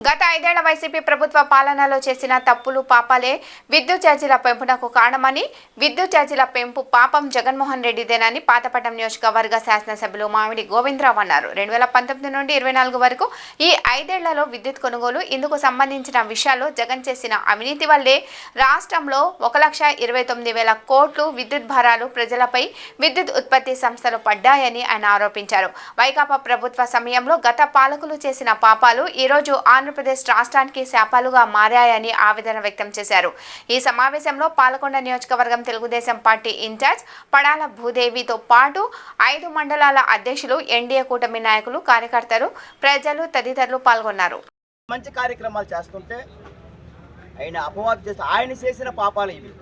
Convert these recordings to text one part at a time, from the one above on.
గత 5 ఏళ్ల వైసీపీ ప్రభుత్వ పాలనలో చేసిన తప్పులు పాపాలే విద్యుత్ ఛార్జీల పెంపునకు కారణమని, విద్యుత్ ఛార్జీల పెంపు పాపం జగన్మోహన్ రెడ్డిదేనని పాతపట్నం నియోజకవర్గ శాసనసభ్యులు మామిడి గోవిందరావు అన్నారు. 2019 నుండి 24 వరకు ఈ 5 ఏళ్లలో విద్యుత్ కొనుగోలు, ఇందుకు సంబంధించిన విషయాల్లో జగన్ చేసిన అవినీతి వల్లే రాష్ట్రంలో 1,29,000 కోట్లు విద్యుత్ భారాలు ప్రజలపై విద్యుత్ ఉత్పత్తి సంస్థలు పడ్డాయని ఆయన ఆరోపించారు. వైకాపా ప్రభుత్వ సమయంలో గత పాలకులు చేసిన పాపాలు ఈ రోజు ఆంధ్రప్రదేశ్ రాష్ట్రానికి శాపాలుగా మారాయని ఆవేదన వ్యక్తం చేశారు. ఈ సమావేశంలో పాలకొండ నియోజకవర్గం తెలుగుదేశం పార్టీ ఇన్ఛార్జ్ పడాల భూదేవితో పాటు 5 మండలాల అధ్యక్షులు, ఎన్డీఏ కూటమి నాయకులు, కార్యకర్తలు, ప్రజలు తదితరులు పాల్గొన్నారు. మంచి కార్యక్రమాలు చేస్తుంటే ఆయన అపవాదు చేసి ఆయన చేసిన పాపాలు ఇవి.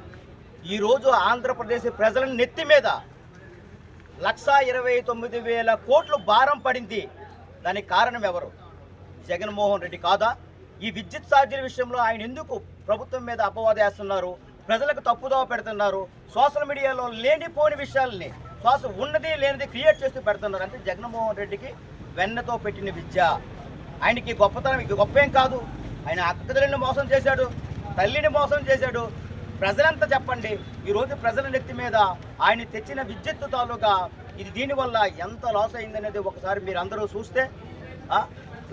ఈరోజు ఆంధ్రప్రదేశ్ ప్రజల నెత్తి మీద 1,29,000 కోట్లు భారం పడింది. దానికి కారణం ఎవరు? జగన్మోహన్ రెడ్డి కాదా? ఈ విద్యుత్ ఛార్జీల విషయంలో ఆయన ఎందుకు ప్రభుత్వం మీద అపవాదు వేస్తున్నారు? ప్రజలకు తప్పుదోవ పెడుతున్నారు. సోషల్ మీడియాలో లేనిపోని విషయాలని ఉన్నది లేనిది క్రియేట్ చేస్తూ పెడుతున్నారు. అంటే జగన్మోహన్ రెడ్డికి వెన్నతో పెట్టిన విద్య. ఆయనకి గొప్పతనం గొప్పేం కాదు. ఆయన అక్కదలని మోసం చేశాడు, తల్లిని మోసం చేశాడు. ప్రజలంతా చెప్పండి, ఈరోజు ప్రజల నెత్తి మీద ఆయన తెచ్చిన విద్యుత్ తాలూకా ఇది దీనివల్ల ఎంత లాస్ అయిందనేది ఒకసారి మీరు అందరూ చూస్తే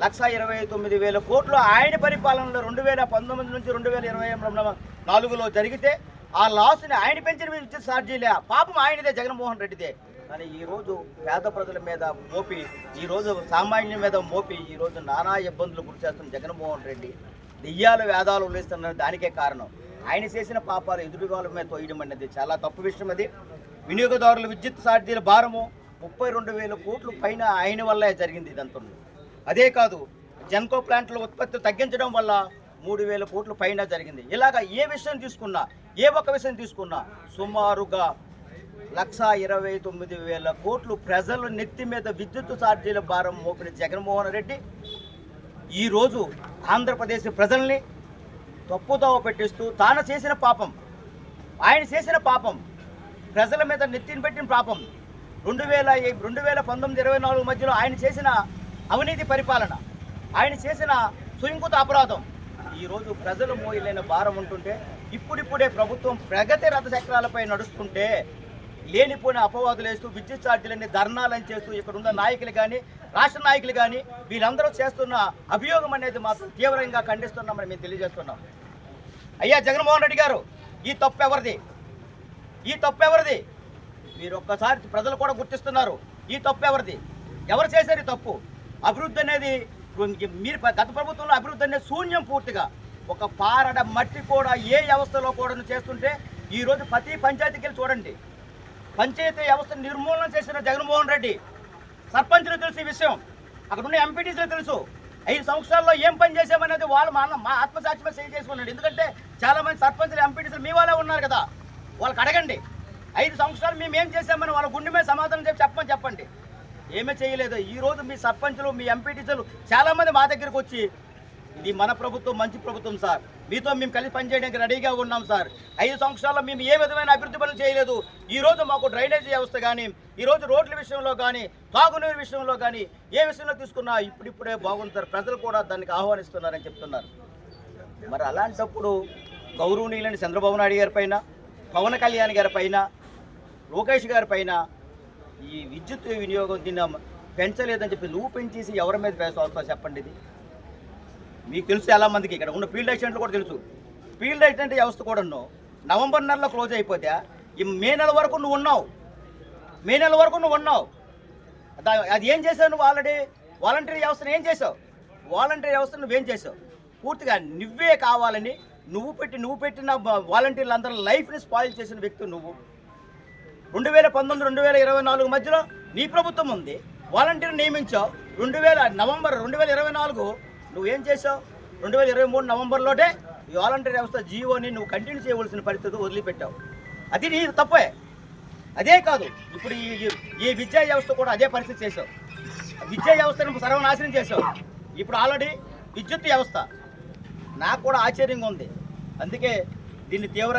1,29,000 కోట్లు ఆయన పరిపాలనలో 2019 నుంచి 2024లో జరిగితే ఆ లాస్ని ఆయన పెంచిన విద్యుత్ ఛార్జీలే పాపం ఆయనదే, జగన్మోహన్ రెడ్డిదే. కానీ ఈరోజు పేద ప్రజల మీద మోపి, ఈరోజు సామాన్యుల మీద మోపి ఈరోజు నానా ఇబ్బందులు గురి చేస్తున్న జగన్మోహన్ రెడ్డి దెయ్యాల వేదాలు ఉల్లేస్తున్న దానికే కారణం. ఆయన చేసిన పాపాలు ఎదురుగాల మీద తోయడం అనేది చాలా తప్పు విషయం. అది వినియోగదారుల విద్యుత్ ఛార్జీల భారము 32,000 కోట్లు పైన ఆయన వల్లే జరిగింది ఇదంతా. అదే కాదు, జెన్కో ప్లాంట్ల ఉత్పత్తి తగ్గించడం వల్ల 3,000 కోట్ల పైన జరిగింది. ఇలాగా ఏ విషయం తీసుకున్నా, ఏ ఒక్క విషయం తీసుకున్నా సుమారుగా 1,29,000 కోట్లు ప్రజల నెత్తి మీద విద్యుత్ ఛార్జీల భారం మోపిన జగన్మోహన్ రెడ్డి ఈరోజు ఆంధ్రప్రదేశ్ ప్రజల్ని తప్పుదోవ పెట్టిస్తూ తాను చేసిన పాపం, ఆయన చేసిన పాపం, ప్రజల మీద నెత్తిని పెట్టిన పాపం 2019-24 మధ్యలో ఆయన చేసిన అవినీతి పరిపాలన, ఆయన చేసిన సుయింకుత అపరాధం ఈరోజు ప్రజలు మోయలేని భారం ఉంటుంటే, ఇప్పుడిప్పుడే ప్రభుత్వం ప్రగతి రథచక్రాలపై నడుస్తుంటే లేనిపోయిన అపవాదులు వేస్తూ విద్యుత్ ఛార్జీలన్నీ ధర్నాలను చేస్తూ ఇక్కడున్న నాయకులు కానీ, రాష్ట్ర నాయకులు కానీ వీళ్ళందరూ చేస్తున్న అభియోగం అనేది మాత్రం తీవ్రంగా ఖండిస్తున్నామని మేము తెలియజేస్తున్నాం. అయ్యా జగన్మోహన్ రెడ్డి గారు, ఈ తప్పు ఎవరిది? ఈ తప్పు ఎవరిది? మీరు ఒక్కసారి ప్రజలు కూడా గుర్తిస్తున్నారు. ఈ తప్పు ఎవరిది? ఎవరు చేశారు ఈ తప్పు? అభివృద్ధి అనేది మీరు గత ప్రభుత్వంలో అభివృద్ధి అనేది శూన్యం. పూర్తిగా ఒక పారడ మట్టి కూడా ఏ వ్యవస్థలో కూడా చేస్తుంటే ఈరోజు ప్రతి పంచాయతీకి వెళ్ళి చూడండి, పంచాయతీ వ్యవస్థ నిర్మూలన చేసిన జగన్మోహన్ రెడ్డి. సర్పంచులు తెలుసు ఈ విషయం, అక్కడ ఉన్న ఎంపీటీసీలు తెలుసు. 5 సంవత్సరాల్లో ఏం పని చేసామనేది వాళ్ళు మా ఆత్మసాక్షిగా సేవ్ చేసుకున్నాడు. ఎందుకంటే చాలామంది సర్పంచులు, ఎంపీటీసీలు మీ వాళ్ళే ఉన్నారు కదా, వాళ్ళకి అడగండి 5 సంవత్సరాలు మేము ఏం చేసామని వాళ్ళ గుండె మీద సమాధానం చెప్పండి. ఏమీ చేయలేదు. ఈరోజు మీ సర్పంచులు, మీ ఎంపీటీసీలు చాలామంది మా దగ్గరకు వచ్చి ఇది మన ప్రభుత్వం మంచి ప్రభుత్వం సార్, మీతో మేము కలిసి పనిచేయడానికి రెడీగా ఉన్నాం సార్, 5 సంవత్సరాల్లో మేము ఏ విధమైన అభివృద్ధి పనులు చేయలేదు, ఈరోజు మాకు డ్రైనేజీ వ్యవస్థ కానీ, ఈరోజు రోడ్ల విషయంలో కానీ, తాగునీరు విషయంలో కానీ ఏ విషయంలో తీసుకున్నా ఇప్పుడిప్పుడే బాగుంటారు, ప్రజలు కూడా దానికి ఆహ్వానిస్తున్నారని చెప్తున్నారు. మరి అలాంటప్పుడు గౌరవనీయులైన చంద్రబాబు నాయుడు గారి పైన, పవన్ కళ్యాణ్ గారి పైన, లోకేష్ గారి పైన ఈ విద్యుత్ వినియోగం దీన్ని పెంచలేదని చెప్పి నువ్వు పెంచేసి ఎవరి మీద వేస్తావు చెప్పండి. ఇది మీకు తెలుసు, చాలా మందికి ఇక్కడ ఉన్న ఫీల్డ్ అసిస్టెంట్లు కూడా తెలుసు. ఫీల్డ్ అసిస్టెంట్ వ్యవస్థ కూడా నవంబర్ నెలలో క్లోజ్ అయిపోతే ఈ మే నెల వరకు నువ్వు ఉన్నావు. అది ఏం చేసావు నువ్వు? ఆల్రెడీ వాలంటీర్ వ్యవస్థను ఏం చేసావు? వాలంటీర్ వ్యవస్థను నువ్వేం చేసావు? పూర్తిగా నువ్వే కావాలని నువ్వు పెట్టిన వాలంటీర్లు అందరూ లైఫ్ని స్పాయిల్ చేసిన వ్యక్తి నువ్వు. 2019-2024 మధ్యలో నీ ప్రభుత్వం ఉంది, వాలంటీర్ నియమించావు. నవంబర్ 2024 నువ్వేం చేసావు? 2023 నవంబర్లోనే ఈ వాలంటీర్ వ్యవస్థ జీవోని నువ్వు కంటిన్యూ చేయవలసిన పరిస్థితి వదిలిపెట్టావు. అది నీ తప్పే. అదే కాదు, ఇప్పుడు ఈ విద్యా వ్యవస్థ కూడా అదే పరిస్థితి చేసావు. విద్యా వ్యవస్థను సర్వనాశనం చేసావు. ఇప్పుడు ఆల్రెడీ విద్యుత్ వ్యవస్థ నాకు కూడా ఆశ్చర్యంగా ఉంది. అందుకే దీన్ని తీవ్ర